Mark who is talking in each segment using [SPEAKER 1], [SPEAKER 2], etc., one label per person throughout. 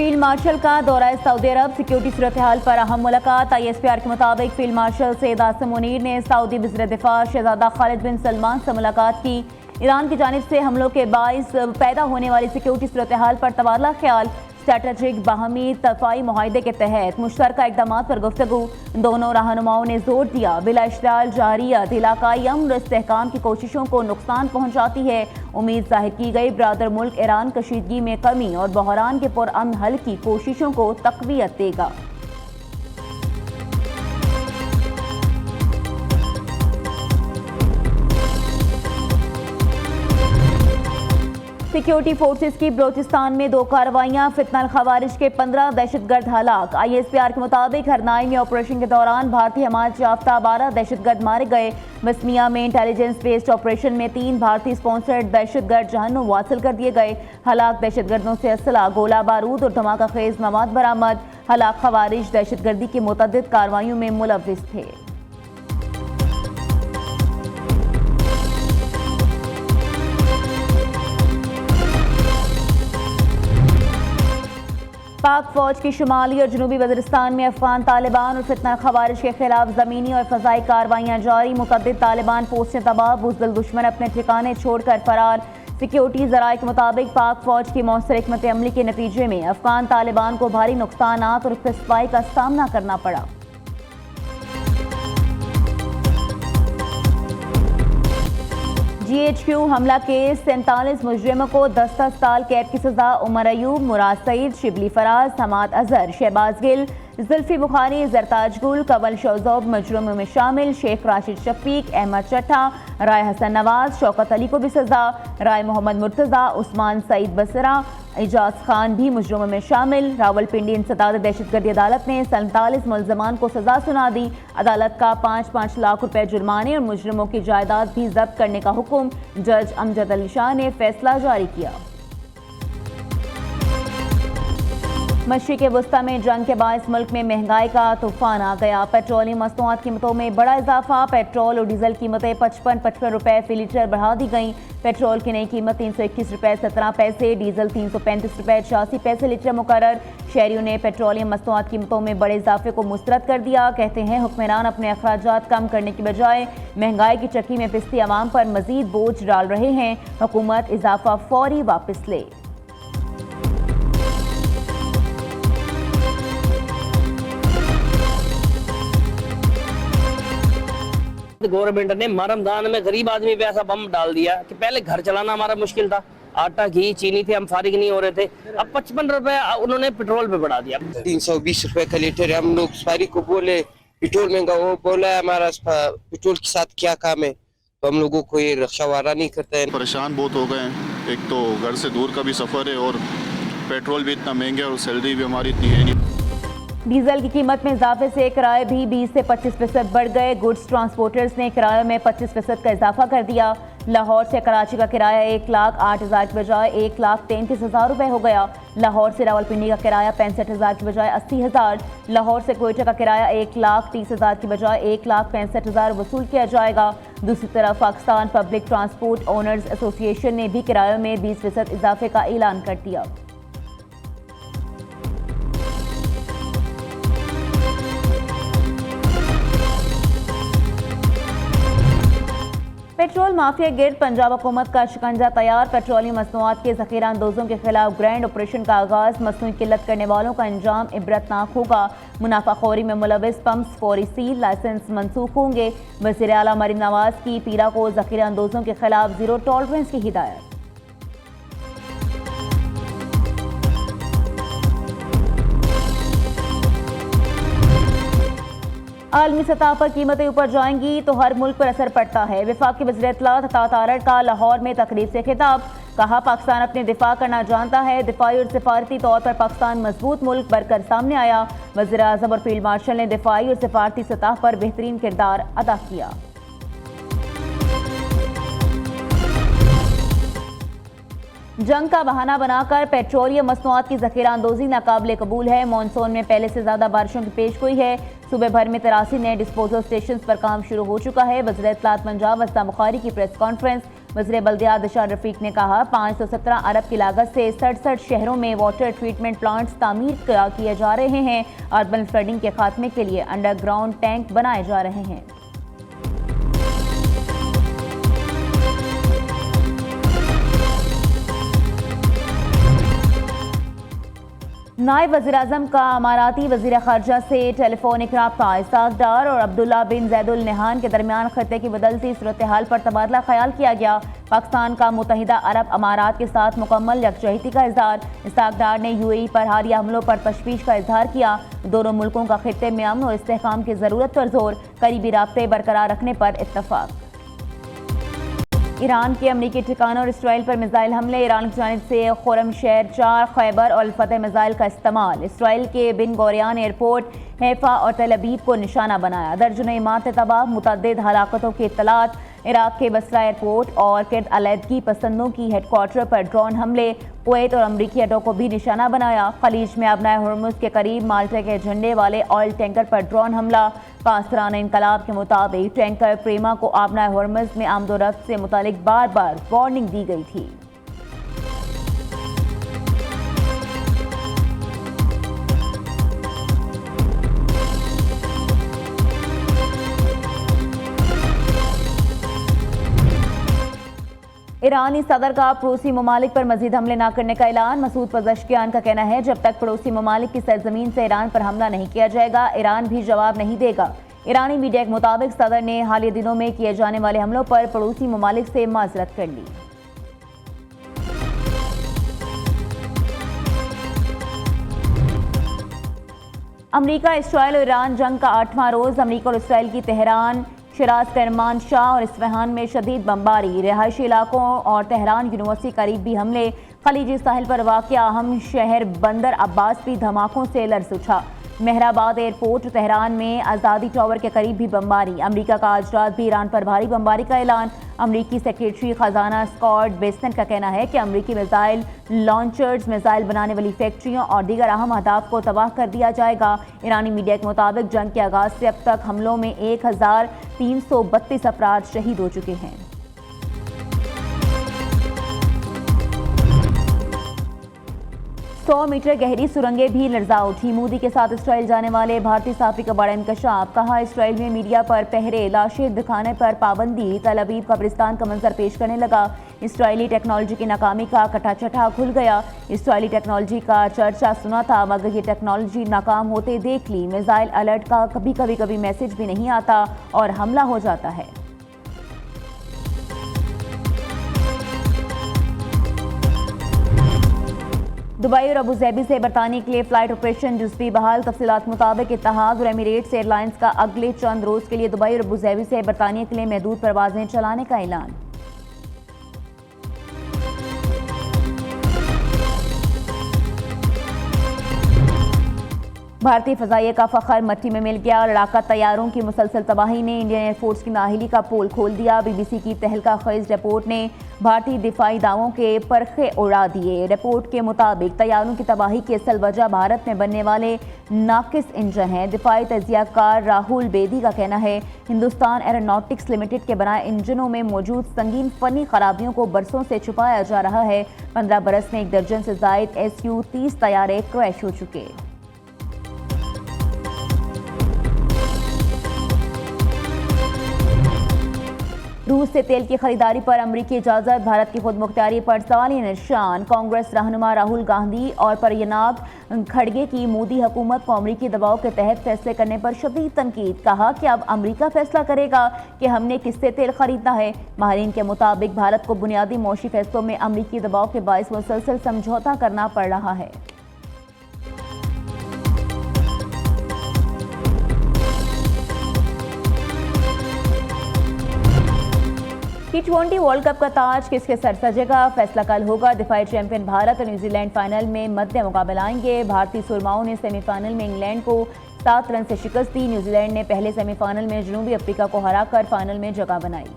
[SPEAKER 1] Field marshal का दौरा Saudi अरब, security सूरत हाल पर अहम मुलाकात। ISPR के मुताबिक फील्ड मार्शल सैयद आसिम मुनीर ने सऊदी वज़ीर दिफा शहजादा खालिद बिन सलमान से मुलाकात की। ईरान की जानिब से हमलों के बाइस पैदा होने वाली सिक्योरिटी सूरत हाल पर तबादला ख्याल, स्ट्रैटेजिक बाहमी तफाई मुआहदे के तहत मुश्तरका इक़दामात पर गुफ्तगू। दोनों रहनुमाओं ने जोर दिया बिला इश्तियाल जारियत इलाकाई अमन इस्तेहकाम की कोशिशों को नुकसान पहुँचाती है। उम्मीद जाहिर की गई ब्रादर मुल्क ईरान कशीदगी में कमी और बहरान के पुरअमन हल की कोशिशों को तक़वियत देगा। सिक्योरिटी फोर्सेस की बलोचिस्तान में 2 कार्रवाइयां, फितनल खवारिज के 15 दहशतगर्द हलाक। ISPR के मुताबिक हरनाई में ऑपरेशन के दौरान भारतीय हमायत याफ्ता 12 दहशतगर्द मारे गए। बस्मिया में इंटेलिजेंस बेस्ड ऑपरेशन में 3 भारतीय स्पॉन्सर्ड दहशतगर्द जहन्नुम वासिल कर दिए गए। हलाक दहशतगर्दों से असला, गोला बारूद और धमाका खेज मवाद बरामद। हलाक खवारिज दहशतगर्दी की मुतअद्दिद कार्रवाइयों में मुलव्विस थे। पाक फौज की शुमाली और जनूबी वज़ीरिस्तान में अफगान तालिबान और फितना खवारिज के खिलाफ ज़मीनी और फ़ज़ाई कार्रवाइयाँ जारी। मुतअद्दिद तालिबान पोस्टें तबाह, बुज़दिल दुश्मन अपने ठिकाने छोड़कर फरार। सिक्योरिटी ज़राए के मुताबिक पाक फौज की मौसर हिकमत अमली के नतीजे में अफगान तालिबान को भारी नुकसानात और पिसवाई का सामना करना पड़ा। GHQ हमला के 47 मुजरिमों को 10-10 साल कैद की सजा। उमर अयूब, मुराद सईद, शिबली फराज, हमाद अजहर, शहबाज गिल, जुल्फी बुखारी, जरताज गुल, कवल शौजौब मजरूमों में शामिल। शेख राशिद शफीक, अहमद चट्टा, राय हसन नवाज, शौकत अली को भी सजा। राय मोहम्मद मुर्तज़ा, उस्मान सईद बसरा, एजाज खान भी मुजरिमों में शामिल। रावलपिंडी इंसदाद दहशतगर्दी अदालत ने 47 मुल्ज़मान को सजा सुना दी। अदालत का 5-5 लाख रुपए जुर्माने और मुजरिमों की जायदाद भी जब्त करने का हुक्म जज अमजद अली शाह ने फैसला जारी किया। मशरिक़ वस्ता में जंग के बायस मुल्क में महंगाई का तूफान आ गया। पेट्रोलियम मसनूआत कीमतों में बड़ा इजाफा। पेट्रोल और डीजल कीमतें 55 रुपए फी लीटर बढ़ा दी गई। पेट्रोल की नई कीमत 321 रुपए 17 पैसे, डीजल 335 रुपए 86 पैसे लीटर मुकर्रर। शहरियों ने पेट्रोलियम मसनूआत कीमतों में बड़े इजाफे को मुस्तरद कर दिया। कहते हैं हुक्मरान अपने अखराजात कम करने की बजाय महंगाई की चक्की में पिसती आवाम पर मजीद बोझ डाल रहे हैं। हुकूमत इजाफा फौरी वापस ले।
[SPEAKER 2] गवर्नमेंट ने रमजान में गरीब आदमी पे ऐसा बम डाल दिया कि पहले घर चलाना हमारा मुश्किल था। आटा, घी, चीनी थे, हम फारिग नहीं हो रहे थे। अब 55 रुपए उन्होंने पेट्रोल पे बढ़ा दिया।
[SPEAKER 3] 320 रुपए का लीटर। हम लोग सारी को बोले पेट्रोल महंगा, वो बोला है हमारा पेट्रोल के साथ क्या काम है, तो हम लोगों को ये रक्षावारा नहीं करता है।
[SPEAKER 4] परेशान बहुत हो गए हैं। एक तो घर से दूर का भी सफ़र है और पेट्रोल भी इतना महंगा है और सैलरी भी हमारी इतनी है नहीं।
[SPEAKER 1] डीजल की कीमत में इजाफे से किराए भी 20 से 25% बढ़ गए। गुड्स ट्रांसपोर्टर्स ने किराए में 25% का इजाफा कर दिया। लाहौर से कराची का किराया 1,08,000 की बजाय 1,33,000 रुपये हो गया। लाहौर से रावलपिंडी का किराया 65,000 की बजाय 80,000। लाहौर से कोयटा का किराया 1,30,000 की बजाय 1,65,000 वसूल किया जाएगा। दूसरी तरफ Pakistan public transport owners association ने भी किरायों में 20% इजाफे का ऐलान कर दिया। पेट्रोल माफिया गिर्द पंजाब हुकूमत का शिकंजा तैयार। पेट्रोलियम मसनूआत के ज़ख़ीरा अंदोज़ों के खिलाफ ग्रैंड ऑपरेशन का आगाज़। मसनूई किल्लत करने वालों का अंजाम इबरतनाक होगा। मुनाफाखोरी में मुलविस पंप्स फौरी सील, लाइसेंस मनसूख होंगे। वज़ीर आला मरीम नवाज की पीरा को ज़ख़ीरा अंदोज़ों के खिलाफ ज़ीरो टॉलरेंस की हिदायत। आलमी सतह पर कीमतें ऊपर जाएंगी तो हर मुल्क पर असर पड़ता है। वफाकी वज़ीर इत्तलात अता तारड़ का लाहौर में तकरीर से खिताब। कहा, पाकिस्तान अपने दिफा करना जानता है। दिफाई और सिफारती तौर पर पाकिस्तान मजबूत मुल्क बनकर सामने आया। वज़ीर आज़म और फील्ड मार्शल ने दिफाई और सिफारती सतह पर बेहतरीन किरदार अदा किया। जंग का बहाना बनाकर पेट्रोलियम मसनूआत की ज़ख़ीरा अंदोज़ी नाकाबिले कबूल है। मानसून में पहले से ज़्यादा बारिशों की पेशगोई है। सूबे भर में 83 नए डिस्पोजल स्टेशन पर काम शुरू हो चुका है। वज़ीर इत्तलात पंजाब वस्ता बुखारी की प्रेस कॉन्फ्रेंस। वज़ीर बल्दियात दिशार रफीक ने कहा 517 अरब की लागत से 67 शहरों में वाटर ट्रीटमेंट प्लांट्स तामीर किए जा रहे हैं। अर्बन फ्लडिंग के खात्मे के लिए अंडरग्राउंड टैंक बनाए जा रहे हैं। नायब वज़ीर-ए-आज़म का अमाराती वज़ीर ख़ारजा से टेलीफोनिक रब्ता। इसाक डार और अब्दुल्ला बिन ज़ैदुल नहान के दरमियान खत्ते की बदलती सूरत हाल पर तबादला ख्याल किया गया। पाकिस्तान का मुत्तहिदा अरब अमारात के साथ मुकम्मल यकजहती का इज़हार। इसाक डार ने UAE पर हालिया हमलों पर तशवीश का इज़हार किया। दोनों मुल्कों का खत्ते में अमन और इस्तेहकाम की ज़रूरत पर जोर, करीबी राब्ते बरकरार रखने पर इत्तफाक। ईरान के अमरीकी ठिकानों और इसराइल पर मिसाइल हमले। ईरान की जानिब से खुरमशहर 4, खैबर और अल-फतह मिसाइल का इस्तेमाल। इसराइल के बिन गोरियान एयरपोर्ट, हैफा और तेल अवीव को निशाना बनाया। दर्जनों इमारतें तबाह, मुतअद्दिद हलाकतों की इत्तलात। इराक के बसरा एयरपोर्ट और किर्द अलहदगी पसंदों की हेडक्वार्टर पर ड्रोन हमले। कुवैत और अमरीकी अड्डों को भी निशाना बनाया। खलीज में अबनाए हुर्मुज़ के करीब माल्टे के झंडे वाले ऑयल टैंकर पर ड्रोन हमला। पासरान इनकलाब के मुताबिक टैंकर प्रेमा को अबनाए हुर्मुज़ में आमदोरफ्त से मुतालिक बार बार वार्निंग दी गई थी। ईरानी सदर का पड़ोसी ममालिक पर मजीद हमले न करने का ऐलान। मसूद पज़ेश्कियान का कहना है जब तक पड़ोसी ममालिक की सरजमीन से ईरान पर हमला नहीं किया जाएगा, ईरान भी जवाब नहीं देगा। ईरानी मीडिया के मुताबिक सदर ने हालिया दिनों में किए जाने वाले हमलों पर पड़ोसी ममालिक से माजरत कर ली। अमरीका, इसराइल और ईरान जंग का 8वां रोज। अमरीका और इसराइल की तेहरान, शिराज, करमान शाह और इस्फहान में शदीद बमबारी। रिहायशी इलाकों और तेहरान यूनिवर्सिटी करीब भी हमले। खलीजी साहिल पर वाक़या अहम शहर बंदर अब्बास भी धमाकों से लर्ज़ उठा। मेहराबाद एयरपोर्ट, तेहरान में आज़ादी टावर के करीब भी बमबारी। अमरीका का आज रात भी ईरान पर भारी बमबारी का ऐलान। अमरीकी सेक्रेटरी ख़जाना स्कॉट बेसेंट का कहना है कि अमरीकी मिसाइल लॉन्चर्स, मिसाइल बनाने वाली फैक्ट्रियों और दीगर अहम अहदाफ को तबाह कर दिया जाएगा। ईरानी मीडिया के मुताबिक जंग के आगाज़ से अब तक हमलों में 1332 अफराद शहीद हो चुके हैं। सौ मीटर गहरी सुरंगें भी लर्जा उठी। मोदी के साथ इसराइल जाने वाले भारतीय सहाफ़ी का बड़ा इंकशाफ। कहा इसराइल में मीडिया पर पहरे, लाशें दिखाने पर पाबंदी। तल अवीव कब्रिस्तान का मंजर पेश करने लगा। इसराइली टेक्नोलॉजी की नाकामी का कटाचटा खुल गया। इसराइली टेक्नोलॉजी का चर्चा सुना था मगर ये टेक्नोलॉजी नाकाम होते देख ली। मिसाइल अलर्ट का कभी मैसेज भी नहीं आता और हमला हो जाता है। दुबई और अबू धाबी से बरतानिया के लिए फ्लाइट ऑपरेशन जुज़वी बहाल। तफसीलात मुताबिक इत्तेहाद और एमिरेट्स एयरलाइंस का अगले चंद रोज के लिए दुबई और अबू धाबी से बरतानिया के लिए महदूद परवाजें चलाने का ऐलान। भारतीय फ़ज़ाइया का फ़ख्र मट्टी में मिल गया। लड़ाका तैयारों की मुसलसल तबाही ने इंडियन एयरफोर्स की नाअहली का पोल खोल दिया। BBC की तहलका खेज रिपोर्ट ने भारतीय दिफाई दावों के परखे उड़ा दिए। रिपोर्ट के मुताबिक तैयारों की तबाही की असल वजह भारत में बनने वाले नाकिस इंजन है। दिफाई तजियाकार राहुल बेदी का कहना है हिंदुस्तान एरोनॉटिक्स लिमिटेड के बनाए इंजनों में मौजूद संगीन फनी खराबियों को बरसों से छुपाया जा रहा है। 15 बरस में 1 दर्जन से जायद Su-30 तैयारे क्रैश हो चुके। रूस से तेल की खरीदारी पर अमरीकी इजाज़त। भारत की खुद मुख्तारी पर सवालिया निशान। कांग्रेस रहनुमा राहुल गांधी और परियनाग खड़गे की मोदी हुकूमत को अमरीकी दबाव के तहत फैसले करने पर शदीद तनकीद। कहा कि अब अमरीका फैसला करेगा कि हमने किससे तेल खरीदना है। माहिरीन के मुताबिक भारत को बुनियादी मौशी फैसलों में अमरीकी दबाव के बायस मुसलसल समझौता करना पड़ रहा है। T20 वर्ल्ड कप का ताज किसके सर सजेगा, फैसला कल होगा। दिफाई चैंपियन भारत और न्यूजीलैंड फाइनल में मध्य मुकाबला आएंगे। भारतीय सुरमाओं ने सेमीफाइनल में इंग्लैंड को 7 रन से शिकस्त दी। न्यूजीलैंड ने पहले सेमीफाइनल में जनूबी अफ्रीका को हराकर फाइनल में जगह बनाई।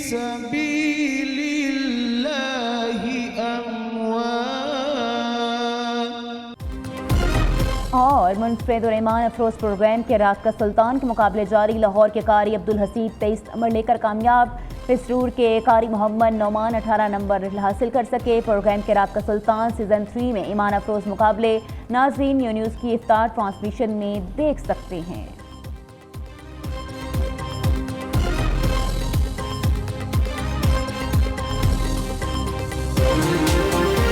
[SPEAKER 5] सबीलिल्लाह
[SPEAKER 1] और मुनफरिद और ईमान अफरोज प्रोग्राम के रात का सुल्तान के मुकाबले जारी। लाहौर के कारी अब्दुल हसीब 23 नंबर लेकर कामयाब। पिसरूर के कारी मोहम्मद नौमान 18 नंबर हासिल कर सके। प्रोग्राम के रात का सुल्तान सीजन 3 में ईमान अफरोज मुकाबले नाजरीन न्यूज़ की इफ्तार ट्रांसमिशन में देख सकते हैं।